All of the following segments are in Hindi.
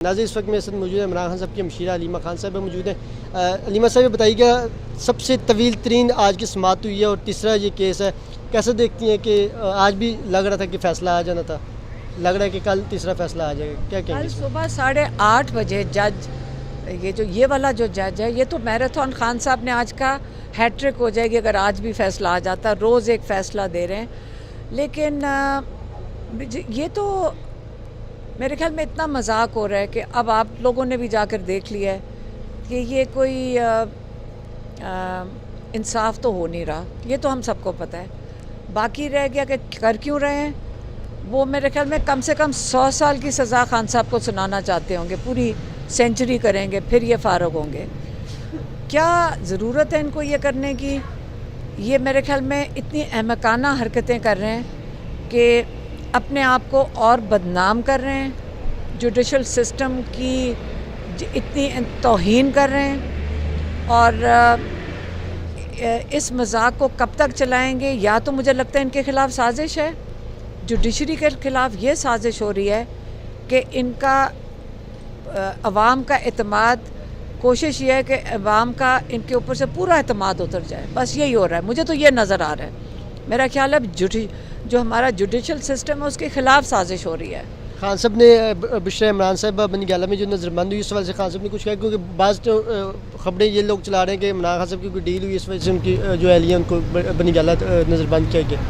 नाज़रीन इस वक्त मेरे साथ मौजूद है इमरान खान साहब की हमशीरा हलीमा खान साहब मौजूद हैं। हलीमा साहब बताइएगा, सबसे तवील तरीन आज की समाअत हुई है और तीसरा ये केस है, कैसे देखती हैं कि आज भी लग रहा था कि फ़ैसला आ जाना था, लग रहा है कि कल तीसरा फ़ैसला आ जाएगा, क्या कहेंगे? कल सुबह 8:30 बजे जज, ये वाला जो जज है, ये तो मैराथन खान साहब ने आज का हैट्रिक हो जाएगी अगर आज भी फ़ैसला आ जाता। रोज़ एक फ़ैसला दे रहे हैं, लेकिन ये तो मेरे ख्याल में इतना मजाक हो रहा है कि अब आप लोगों ने भी जाकर देख लिया है कि ये कोई इंसाफ तो हो नहीं रहा, ये तो हम सबको पता है। बाकी रह गया कि कर क्यों रहे हैं, वो मेरे ख्याल में कम से कम 100 साल की सज़ा खान साहब को सुनाना चाहते होंगे, पूरी सेंचुरी करेंगे फिर ये फ़ारग होंगे। क्या ज़रूरत है इनको ये करने की? ये मेरे ख्याल में इतनी अहमकाना हरकतें कर रहे हैं कि अपने आप को और बदनाम कर रहे हैं, जुडिशल सिस्टम की इतनी तौहीन कर रहे हैं। और इस मजाक को कब तक चलाएंगे? या तो मुझे लगता है इनके ख़िलाफ़ साजिश है, जुडिशरी के ख़िलाफ़ ये साजिश हो रही है कि इनका अवाम का एतमाद, कोशिश ये है कि अवाम का इनके ऊपर से पूरा एतमाद उतर जाए, बस यही हो रहा है। मुझे तो ये नज़र आ रहा है। मेरा ख्याल है जो हमारा जुडिशल सिस्टम है उसके ख़िलाफ़ साजिश हो रही है। खान साहब ने बुशरा इमरान साहब बनी गाला में जो नज़रबंद हुई, इस वजह से खान साहब ने कुछ कहा, क्योंकि बाज़ तो ख़बरें ये लोग चला रहे हैं कि इमरान खान साहब की कोई डील हुई, इस वजह से उनकी जो एहलिया उनको बनी गाला नज़रबंद किया गया।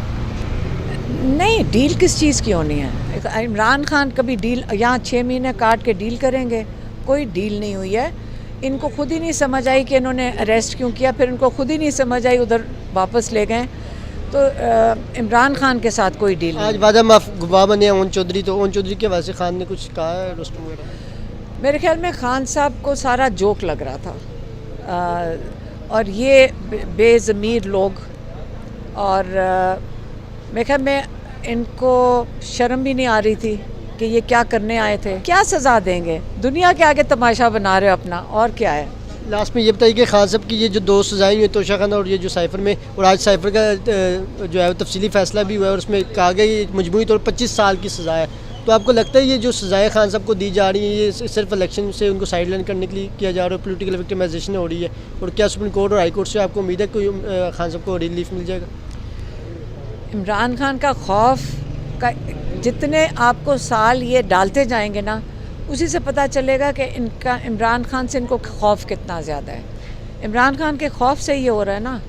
नहीं, डील किस चीज़ की होनी है? इमरान खान कभी डील यहाँ 6 महीने काट के डील करेंगे? कोई डील नहीं हुई है। इनको खुद ही नहीं समझ आई कि इन्होंने अरेस्ट क्यों किया, फिर इनको खुद ही नहीं समझ आई, उधर वापस ले गए। तो इमरान खान के साथ कोई डील आज वादा माफ गवाह बने ओन चौधरी, तो ओन चौधरी के वजह से खान ने कुछ कहा है रुस्तम वगैरह? मेरे ख्याल में खान साहब को सारा जोक लग रहा था। और ये बेज़मीर लोग, और मेरे ख्याल में इनको शर्म भी नहीं आ रही थी कि ये क्या करने आए थे। क्या सज़ा देंगे? दुनिया के आगे तमाशा बना रहे हो अपना, और क्या है? लास्ट में ये बताइए कि खान साहब की ये जो 2 सज़ाएँ हुई, तोशा खाना और ये जो साइफ़र में, और आज साइफ़र का जो है वो तफसीली फ़ैसला भी हुआ है और उसमें कहा गया कि मजमूई तौर 25 साल की सज़ा है। तो आपको लगता है ये जो सज़ाएँ खान साहब को दी जा रही हैं, ये सिर्फ इलेक्शन से उनको साइड लाइन करने के लिए किया जा रहा है, पोलिटिकल विक्टिमाइजेशन हो रही है? और क्या सुप्रीम कोर्ट और हाई कोर्ट से आपको उम्मीद है कोई खान साहब को रिलीफ मिल जाएगा? इमरान खान का खौफ का जितने आपको साल ये डालते जाएंगे ना, उसी से पता चलेगा कि इनका इमरान खान से इनको खौफ कितना ज़्यादा है। इमरान खान के खौफ से ये हो रहा है ना,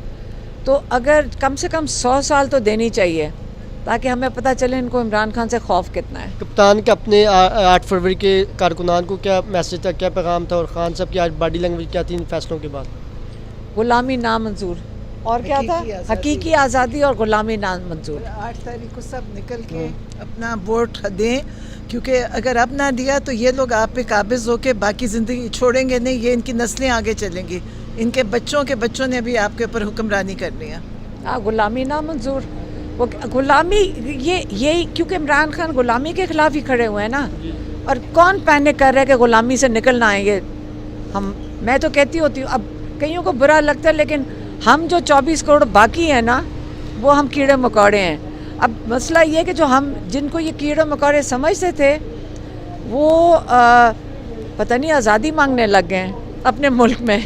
तो अगर कम से कम 100 साल तो देनी चाहिए ताकि हमें पता चले इनको इमरान खान से खौफ कितना है। कप्तान का अपने 8 फरवरी के कारकुनान को क्या मैसेज था, क्या पैगाम था, और खान साहब की आज बॉडी लैंग्वेज क्या थी इन फैसलों के बाद? गुलामी नामंजूर, और क्या था? हकीकी आज़ादी और गुलामी नामंजूर। 8 तारीख को सब निकल के अपना वोट दें, क्योंकि अगर अब ना दिया तो ये लोग आप पे काबिज होके बाकी ज़िंदगी छोड़ेंगे नहीं, ये इनकी नस्लें आगे चलेंगी। इनके बच्चों के बच्चों ने भी आपके ऊपर हुक्मरानी करनी है। गुलामी नामंजूर, वो गुलामी ये क्योंकि इमरान खान गुलामी के ख़िलाफ़ ही खड़े हुए हैं ना। और कौन पैनिक कर रहा है कि गुलामी से निकलना आएंगे? मैं तो कहती होती हूँ, अब कईयों को बुरा लगता है, लेकिन हम जो 24 करोड़ बाकी हैं ना, वो हम कीड़े मकोड़े हैं। अब मसला ये है कि जो हम जिनको ये कीड़े मकोड़े समझते थे, वो पता नहीं आज़ादी मांगने लग गए हैं अपने मुल्क में।